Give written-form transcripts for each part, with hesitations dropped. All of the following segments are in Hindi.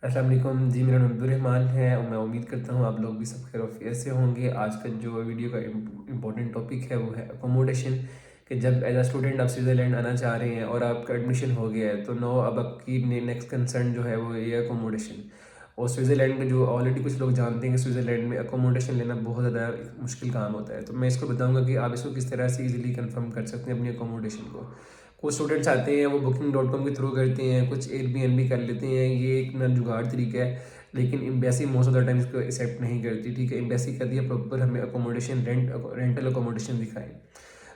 अस्सलाम वालेकुम जी। मेरा नाम अब्दुर्रहमान है और मैं उम्मीद करता हूँ आप लोग भी सब खैर वफ़ियत से होंगे। आज का जो वीडियो का इम्पोर्टेंट टॉपिक है वो है अकोमोडेशन। कि जब एज अ स्टूडेंट आप स्विट्ज़रलैंड आना चाह रहे हैं और आपका एडमिशन हो गया है तो नो अब आपकी नेक्स्ट कंसर्न जो है वो ये अकोमोडेशन। और स्विट्ज़रलैंड में जो ऑलरेडी कुछ लोग जानते हैं कि स्विट्ज़रलैंड में अकोमोडेशन लेना बहुत ज़्यादा मुश्किल काम होता है, तो मैं इसको बताऊँगा कि आप इसको किस तरह से ईज़िली कन्फर्म कर सकते हैं अपनी अकोमोडेशन को। कुछ स्टूडेंट्स आते हैं वो booking.com के थ्रू करते हैं, कुछ एयरबीएनबी कर लेते हैं। ये एक ना जुगाड़ तरीका है, लेकिन embassy most of the time इसको एक्सेप्ट नहीं करती। ठीक है, एम्बेसी कहती है प्रॉपर हमें अकोमोडेशन रेंटल अकोमोडेशन दिखाएं।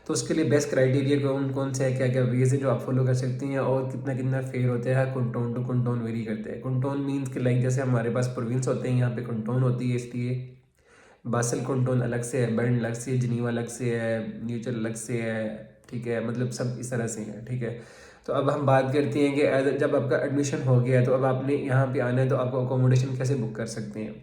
तो उसके लिए बेस्ट क्राइटेरिया कौन कौन से है, क्या क्या वेज है जो आप फॉलो कर सकते हैं और कितना कितना फेयर होता है। कंटोन टू कंटोन वेरी करते हैं। कंटोन मीन्स कि लाइक जैसे हमारे पास प्रोविंस होते हैं, यहाँ पे कंटोन होती है, इसलिए बासल कंटोन अलग से है, बर्न अलग से है, जिनीवा अलग से है, न्यूचर अलग से है। ठीक है, मतलब सब इस तरह से है। ठीक है, तो अब हम बात करते हैं कि जब आपका एडमिशन हो गया है तो अब आपने यहाँ पे आना है तो आपको अकोमोडेशन कैसे बुक कर सकते हैं।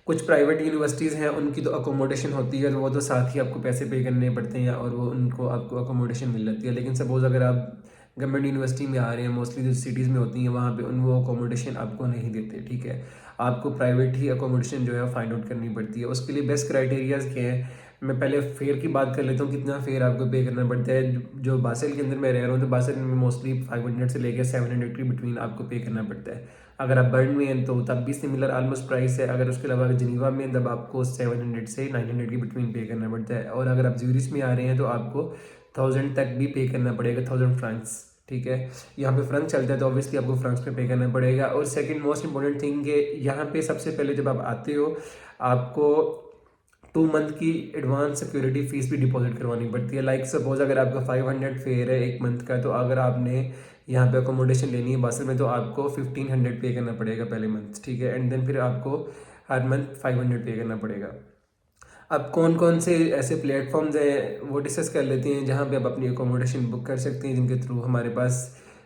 कुछ प्राइवेट यूनिवर्सिटीज़ हैं उनकी तो अकोमोडेशन होती है, तो वो तो साथ ही आपको पैसे पे करने पड़ते हैं और वो उनको आपको अकोमोडेशन मिल जाती है। लेकिन सपोज़ अगर आप गवर्नमेंट यूनिवर्सिटी में आ रहे हैं, मोस्टली जो सिटीज़ में होती हैं वहाँ पे वो अकोमोडेशन आपको नहीं देते। ठीक है, आपको प्राइवेट ही अकोमोडेशन जो है फाइंड आउट करनी पड़ती है। उसके लिए बेस्ट क्राइटेरियाज़ क्या हैं, मैं पहले फेयर की बात कर लेता हूँ, कितना फेयर आपको पे करना पड़ता है। जो बासेल के अंदर मैं रह रहा हूँ तो बासेल में मोस्टली 500 से लेकर 700 के बिटवीन आपको पे करना पड़ता है। अगर आप बर्न में हैं तो तब भी सिमिलर ऑलमोस्ट प्राइस है। अगर उसके अलावा जिनीवा में तब आपको 700 से 900 के बिटवीन पे करना पड़ता है। और अगर आप ज्यूरिच में आ रहे हैं तो आपको 1000 तक भी पे करना पड़ेगा, 1000 फ्रांक्स। ठीक है, यहाँ पे फ्रंक चलता है तो ऑब्वियसली आपको फ्रंक्स पे करना पड़ेगा। और सेकंड मोस्ट इंपॉर्टेंट थिंग कि यहाँ पे सबसे पहले जब आप आते हो आपको 2 मंथ की एडवांस सिक्योरिटी फीस भी डिपॉजिट करवानी पड़ती है। लाइक सपोज अगर आपका 500 फेयर है 1 मंथ का, तो अगर आपने यहाँ पे अकोमोडेशन लेनी है बासल में तो आपको 1500 पे करना पड़ेगा पहले मंथ। ठीक है, एंड देन फिर आपको हर मंथ 500 पे करना पड़ेगा। अब कौन कौन से ऐसे प्लेटफॉर्म्स हैं वो डिस्कस कर लेते हैं जहाँ पे आप अपनी अकोमोडेशन बुक कर सकते हैं, जिनके थ्रू हमारे पास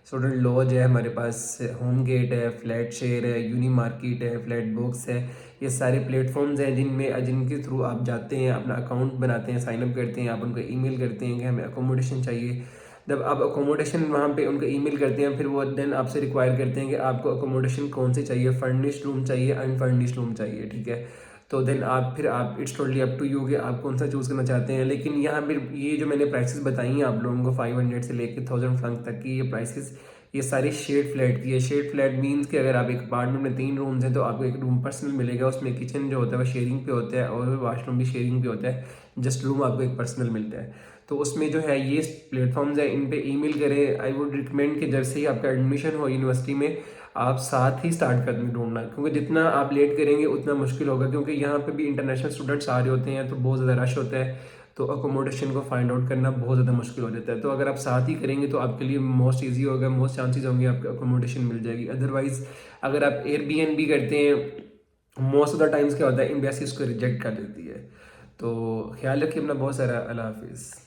स्टूडेंट लॉज है, हमारे पास होम गेट है, फ्लैट शेयर है, यूनी मार्केट है, फ्लैट बॉक्स है। ये सारे प्लेटफॉर्म्स हैं जिनके थ्रू आप जाते हैं, अपना अकाउंट बनाते हैं, साइनअप करते हैं, आप उनको ईमेल करते हैं कि हमें अकोमोडेशन चाहिए। जब आप अकोमोडेशन वहाँ पे उनको ईमेल करते हैं फिर वो देन आपसे रिक्वायर करते हैं कि आपको अकोमोडेशन कौन से चाहिए, फर्निश्ड रूम चाहिए, अनफर्निश्ड रूम चाहिए। ठीक है, तो देन आप it's totally up to you कि आप कौन सा चूज़ करना चाहते हैं। लेकिन यहाँ पे ये जो मैंने प्राइसेस बताई हैं आप लोगों को 500 से लेकर 1000 फ्रंक तक की ये प्राइसेस, ये सारी शेड फ्लैट की है। शेड फ्लैट मीन्स कि अगर आप एक अपार्टमेंट में 3 रूम्स हैं तो आपको एक रूम पर्सनल मिलेगा, उसमें किचन जो होता है वो शेयरिंग पे होता है और वाशरूम भी शेयरिंग पे होता है, जस्ट रूम आपको एक पर्सनल मिलता है। तो उसमें जो है ये प्लेटफॉर्म्स है, इन पे ईमेल करें। आई वुड रिकमेंड कि जैसे ही आपका एडमिशन हो यूनिवर्सिटी में आप साथ ही स्टार्ट कर दें ढूंढना, क्योंकि जितना आप लेट करेंगे उतना मुश्किल होगा, क्योंकि यहाँ पे भी इंटरनेशनल स्टूडेंट्स आ रहे होते हैं तो बहुत ज़्यादा रश होता है, तो अकोमोडेशन को फाइंड आउट करना बहुत ज़्यादा मुश्किल हो जाता है। तो अगर आप साथ ही करेंगे तो आपके लिए मोस्ट ईजी होगा, मोस्ट चांसेस होंगे आपको अकोमोडेशन मिल जाएगी। अदरवाइज़ अगर आप एयरबीएनबी करते हैं मोस्ट ऑफ द टाइम्स क्या होता है एम्बेसी उसको रिजेक्ट कर देती है। तो ख्याल रखिए अपना बहुत सारा। अल्लाह हाफिज़।